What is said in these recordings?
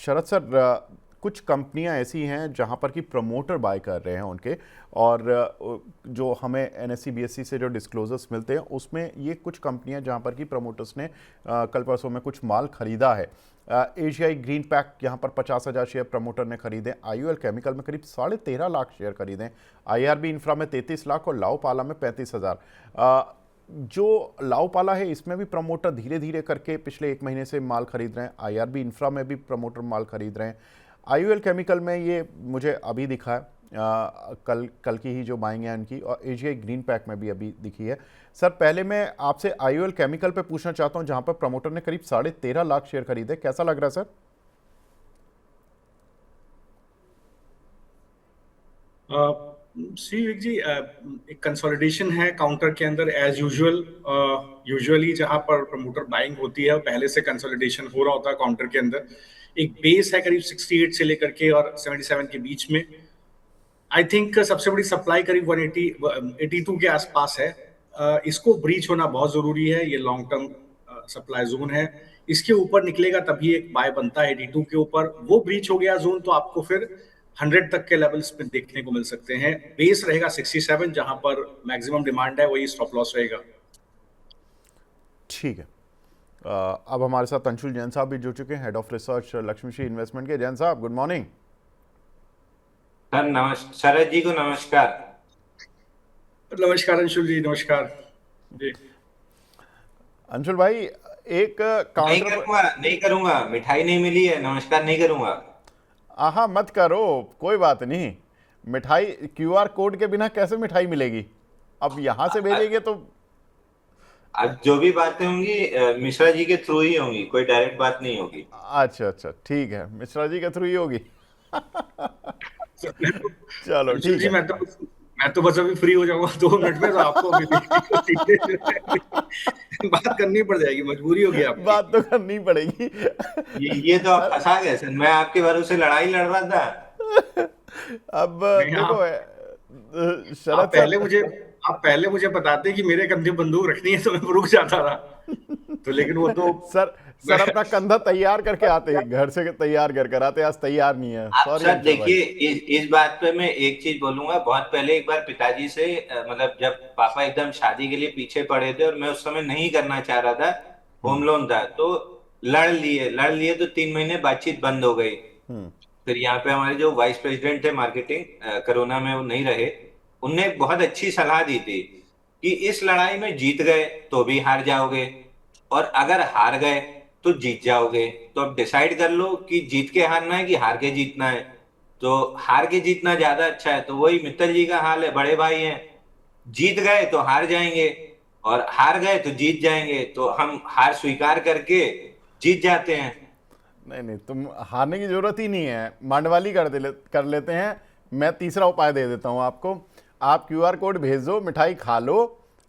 शरद sir, कुछ कंपनियां ऐसी हैं जहां पर कि प्रमोटर बाय कर रहे हैं उनके, और जो हमें एनएससी बीएससी से जो डिस्क्लोजर्स मिलते हैं उसमें ये कुछ कंपनियां जहां पर कि प्रमोटर्स ने कल परसों में कुछ माल खरीदा है। एशियाई ग्रीन पैक यहाँ पर 50,000 शेयर प्रमोटर ने खरीदे, आईयूएल केमिकल में करीब 13.5 लाख शेयर खरीदे, आईआरबी इंफ्रा में 33 लाख और लाओ पाला में 35,000। जो लाओ पाला है इसमें भी प्रमोटर धीरे धीरे करके पिछले एक महीने से माल खरीद रहे हैं, आईआरबी इंफ्रा में भी प्रमोटर माल खरीद रहे हैं, आईयूएल केमिकल में ये मुझे अभी दिखा है, कल की ही जो बाइंग है इनकी, और एशियाई ग्रीन पैक में भी अभी दिखी है। सर पहले मैं आपसे आईयूएल केमिकल पे पूछना चाहता हूं जहां पर प्रमोटर ने करीब 13.5 लाख शेयर खरीदे, कैसा लग रहा है सर? श्री विवेक जी, एक कंसोलिडेशन है काउंटर के अंदर एज यूजुअल। यूजुअली जहां पर प्रमोटर बाइंग होती है पहले से कंसोलिडेशन हो रहा होता है काउंटर के अंदर। एक बेस है करीब 68 से लेकर के और 77 के बीच में। आई थिंक सबसे बड़ी सप्लाई करीब 180 82 के आसपास है। इसको ब्रीच होना बहुत जरूरी है, ये लॉन्ग टर्म सप्लाई जोन है। इसके ऊपर निकलेगा तभी एक बाय बनता है 82 के ऊपर। वो ब्रीच हो गया जोन तो आपको फिर 100 तक के लेवल्स पे देखने को मिल सकते हैं। बेस रहेगा 67 जहां पर मैक्सिमम डिमांड है, वही स्टॉप लॉस रहेगा। ठीक है। अब हमारे साथ अंशुल जैन साहब भी जुड़ चुके हैं, head of research Laxmishree investment के। जैन साहब गुड मॉर्निंग। सर नमस्कार, शरद जी को नमस्कार। नमस्कार अंशुल जी, नमस्कार जी। अंशुल भाई, एक नहीं काउंटर करूंगा, नहीं करूंगा, मिठाई नहीं मिली है, नमस्कार नहीं करूंगा। आहा मत करो, कोई बात नहीं। मिठाई क्यूआर कोड के बिना कैसे मिठाई मिलेगी? अब यहां से भेजेंगे तो। अब जो भी बातें होंगी मिश्रा जी के थ्रू ही होंगी, कोई डायरेक्ट बात नहीं होगी। अच्छा अच्छा ठीक है, मिश्रा जी के थ्रू ही होगी। चलो अंशुल ठीक जी, है। मैं तो बस अभी फ्री हो जाऊंगा 2 मिनट में, तो आपको अभी बात करनी पड़ जाएगी, मजबूरी होगी आपकी। बात तो करनी पड़ेगी। ये तो आप सर फंसा गए सर, मैं आपके भरोसे लड़ाई लड़ रहा था। अब नहीं, देखो आप शरद पहले सर। मुझे आप पहले मुझे बताते कि मेरे कंधे बंदूक रखनी है तो मैं रुक जाता था। तो लेकिन वो तो सर मैं सर अपना कंधा तैयार करके आते हैं, घर से तैयार करके आते, आज तैयार नहीं है, आप सॉरी सर अंशुल भाई। देखिए, इस बात पे मैं एक चीज बोलूंगा। बहुत पहले एक बार पिताजी से मतलब जब पापा एकदम शादी के लिए पीछे पड़े थे और मैं उस समय नहीं करना चाह रहा था, होम हम्म लोन था, तो लड़ लिए तो 3 महीने बातचीत बंद हो गई। हम्म फिर यहाँ पे हमारे जो वाइस प्रेसिडेंट थे मार्केटिंग, कोरोना में वो नहीं रहे, उनने एक बहुत अच्छी सलाह दी थी कि इस लड़ाई में जीत गए तो भी हार जाओगे, और अगर हार गए तो जीत जाओगे। तो अब डिसाइड कर लो कि जीत के हारना है कि हार के जीतना है। तो हार के जीतना ज्यादा अच्छा है। तो वही मित्तल जी का हाल है, बड़े भाई हैं, जीत गए तो हार जाएंगे और हार गए तो जीत जाएंगे, तो हम हार स्वीकार करके जीत जाते हैं। नहीं नहीं, तुम हारने की जरूरत ही नहीं है, मांडवाली कर लेते हैं। मैं तीसरा उपाय दे देता हूं आपको। आप क्यूआर कोड भेज दो, मिठाई खा लो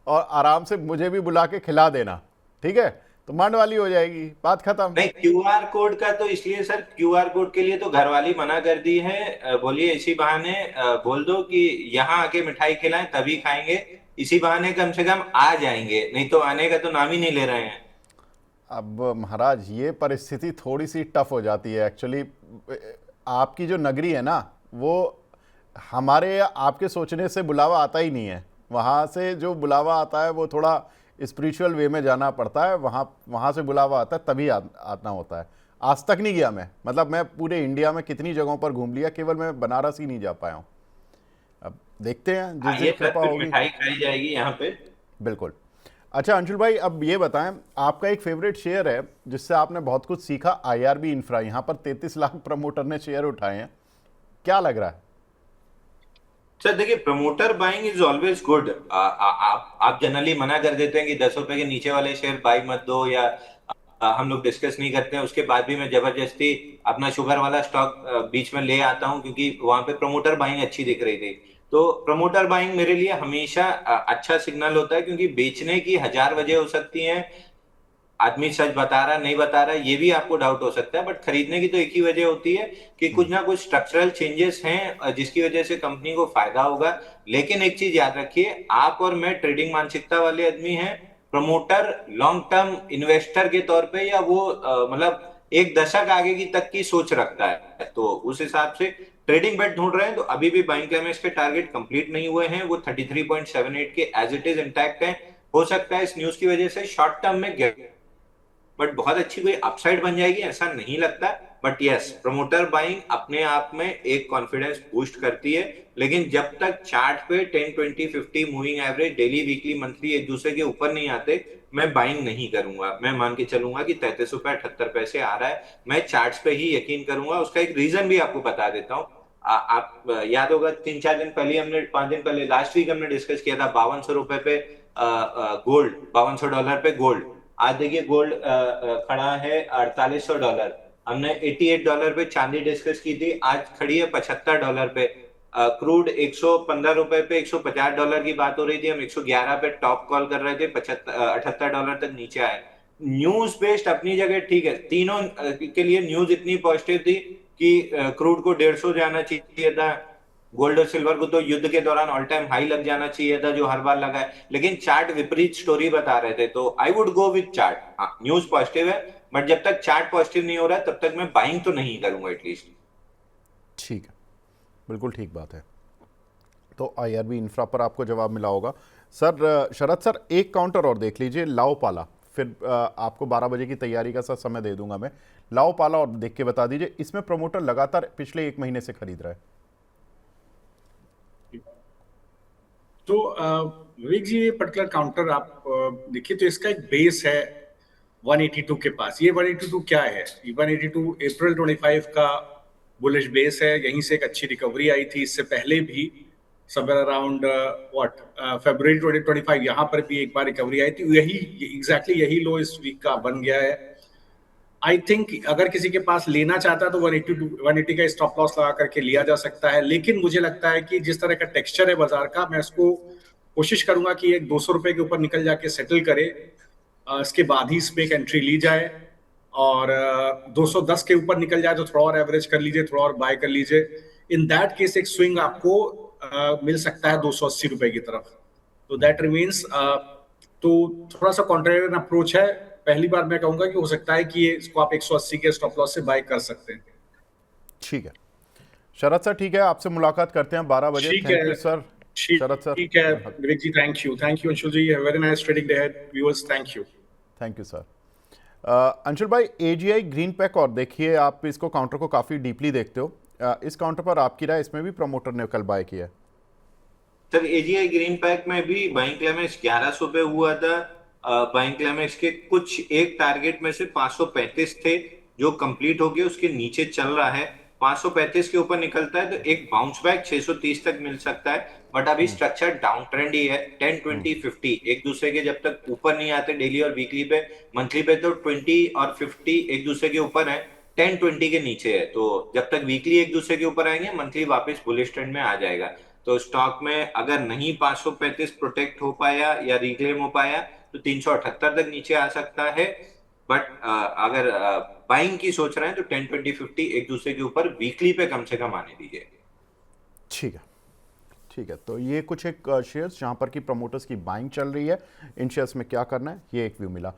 और आराम से मुझे भी बुला के खिला देना, ठीक है? तो मांडवाली हो जाएगी, बात खत्म। नहीं, क्यूआर कोड का तो इसलिए सर, क्यूआर कोड के लिए तो घरवाली मना कर दी है। बोलिए इसी बहाने बोल दो कि यहाँ आके मिठाई खिलाएं तभी खाएंगे। इसी बहाने कम से कम आ जाएंगे, नहीं तो आने का तो नाम ही नहीं ले रहे हैं। अब महाराज ये परिस्थिति थोड़ी सी टफ हो जाती है एक्चुअली। आपकी जो नगरी है ना, वो हमारे या आपके सोचने से बुलावा आता ही नहीं है। वहाँ से जो बुलावा आता है वो थोड़ा स्पिरिचुअल वे में जाना पड़ता है, वहाँ से बुलावा आता है तभी आना होता है। आज तक नहीं गया मैं, मतलब मैं पूरे इंडिया में कितनी जगहों पर घूम लिया, केवल मैं बनारस ही नहीं जा पाया हूँ। अब देखते हैं जिस दिन आइए सर, कृपा फिर होगी। मिठाई खाई जाएगी यहाँ पे। बिल्कुल। अच्छा अंशुल भाई, अब ये बताएं, आपका एक फेवरेट शेयर है जिससे आपने बहुत कुछ सीखा, आईआरबी इंफ्रा। यहाँ पर 33 लाख प्रमोटर ने शेयर उठाए हैं, क्या लग रहा है? सर देखिए, promoter buying is always good. आप जनरली मना कर देते हैं कि 10 रुपए के नीचे वाले शेयर बाई मत दो, या हम लोग डिस्कस नहीं करते हैं। उसके बाद भी मैं जबरदस्ती अपना शुगर वाला स्टॉक बीच में ले आता हूं क्योंकि वहां पे प्रमोटर बाइंग अच्छी दिख रही थी। तो प्रमोटर बाइंग मेरे लिए हमेशा अच्छा सिग्नल होता है, क्योंकि बेचने की हजार वजह हो सकती हैं। आदमी सच बता रहा नहीं बता रहा ये भी आपको डाउट हो सकता है, बट खरीदने की तो एक ही वजह होती है कि कुछ ना कुछ स्ट्रक्चरल चेंजेस हैं जिसकी वजह से कंपनी को फायदा होगा। लेकिन एक चीज याद रखिए, आप और मैं ट्रेडिंग मानसिकता वाले आदमी हैं। प्रमोटर लॉन्ग टर्म इन्वेस्टर के तौर पे, या वो मतलब एक दशक आगे की तक की सोच रखता है, तो उस हिसाब से ट्रेडिंग बेट ढूंढ रहे हैं तो अभी भी बाइंग क्लाइमेक्स के टारगेट कंप्लीट नहीं हुए हैं, वो 33.78 के एज इट इज इंटैक्ट हैं। हो सकता है इस न्यूज की वजह से शॉर्ट टर्म में गिर, बट बहुत अच्छी कोई अपसाइड बन जाएगी ऐसा नहीं लगता। बट यस, प्रमोटर बाइंग अपने आप में एक कॉन्फिडेंस बूस्ट करती है, लेकिन जब तक चार्ट पे 10, 20, 50 moving average daily, weekly, monthly एक दूसरे के ऊपर नहीं आते, मैं बाइंग नहीं करूंगा। मैं मान के चलूंगा कि 33 रुपए 78 पैसे आ रहा है, मैं चार्ट्स पे ही यकीन करूंगा। उसका एक रीजन भी आपको बता देता हूँ। आप याद होगा 3-4 दिन पहले हमने, 5 दिन पहले, लास्ट वीक हमने डिस्कस किया था 5200 रुपए पे गोल्ड, $5200 पे गोल्ड। आज देखिए गोल्ड खड़ा है $4800। हमने $88 पे चांदी डिस्कस की थी, आज खड़ी है $75 पे। क्रूड 115 रुपए पे $150 की बात हो रही थी, हम 111 पे टॉप कॉल कर रहे थे, $78 तक नीचे आए। न्यूज बेस्ड अपनी जगह ठीक है, तीनों के लिए न्यूज इतनी पॉजिटिव थी कि क्रूड को 150 जाना चाहिए था, गोल्ड और सिल्वर को तो युद्ध के दौरान ऑल टाइम हाई लग जाना चाहिए था जो हर बार लगा है, लेकिन चार्ट विपरीत स्टोरी बता रहे थे, तो I would go with chart. हाँ, न्यूज पॉजिटिव है, बट जब तक चार्ट पॉजिटिव नहीं हो रहा तब तक मैं बाइंग तो नहीं करूंगा एटलीस्ट। ठीक है, बिल्कुल ठीक बात है। तो आईआरबी इंफ्रा पर आपको जवाब मिला होगा। सर शरद सर, एक काउंटर और देख लीजिए, लाओ पाला, फिर आपको 12 बजे की तैयारी का सर समय दे दूंगा मैं। लाओ पाला और देख के बता दीजिए, इसमें प्रमोटर लगातार पिछले 1 महीने से खरीद रहा है। तो विवेक जी, ये पर्टिकुलर काउंटर आप देखिए तो इसका एक बेस है 182 के पास। ये 182 क्या है? 182 अप्रैल 25 का बुलिश बेस है, यहीं से एक अच्छी रिकवरी आई थी। इससे पहले भी समवेयर अराउंड फरवरी 2025 यहाँ पर भी एक बार रिकवरी आई थी, यही एग्जैक्टली यही लो इस वीक का बन गया है। आई थिंक अगर किसी के पास लेना चाहता है तो 180 का स्टॉप लॉस लगा करके लिया जा सकता है, लेकिन मुझे लगता है कि जिस तरह का टेक्सचर है बाजार का, मैं इसको कोशिश करूंगा कि एक 200 रुपए के ऊपर निकल जाके सेटल करे, इसके बाद ही इसमें एक एंट्री ली जाए। और 210 के ऊपर निकल जाए तो थोड़ा और एवरेज कर लीजिए, थोड़ा और बाय कर लीजिए। इन दैट केस एक स्विंग आपको मिल सकता है 280 रुपए की तरफ। तो दैट रिमीन्स तो थोड़ा सा कॉन्ट्रेरियन अप्रोच है। पहली बार मैं कहूंगा कि हो सकता है कि इसको आप 180 के स्टॉप लॉस से बाय कर सकते हैं। ठीक है शरद सर, ठीक है, आपसे मुलाकात करते हैं 12 बजे। ठीक थैंक है यू सर। शरद सर, ठीक है Vivek ji, thank you Anshul ji, very nice trading day ahead. Viewers, thank you. Thank you sir. Anshul भाई, एजीआई ग्रीन पैक, और देखिए आप इसको काउंटर को काफ़ी डीपली देखते हो, इस काउंटर पर आपकी राय? इसमें भी प्रमोटर ने कल बाय किया है। सर एजीआई ग्रीन पैक में भी बाइंग क्लाइमेक्स 1100 पे हुआ था। बाइंग क्लाइमेक्स के कुछ एक टारगेट में से 535 थे जो कंप्लीट हो गए, उसके नीचे चल रहा है। 535 के ऊपर निकलता है तो एक बाउंस बैक 630 तक मिल सकता है, बट अभी स्ट्रक्चर डाउन ट्रेंड ही है। 10, 20, 50 एक दूसरे के जब तक ऊपर नहीं आते डेली और वीकली पे, मंथली पे तो 20 और 50 एक दूसरे के ऊपर है, 10, 20 के नीचे है। तो जब तक वीकली एक दूसरे के ऊपर आएंगे, मंथली वापस बुलिश ट्रेंड में आ जाएगा। तो स्टॉक में अगर नहीं 535 प्रोटेक्ट हो पाया या रिक्लेम हो पाया तो 378 तक नीचे आ सकता है। बट अगर बाइंग की सोच रहे हैं तो 10, 20, 50 एक दूसरे के ऊपर वीकली पे कम से कम आने दीजिए। ठीक है, ठीक है। तो ये कुछ एक शेयर्स जहां पर कि प्रमोटर्स की बाइंग चल रही है, इन शेयर्स में क्या करना है, ये एक व्यू मिला।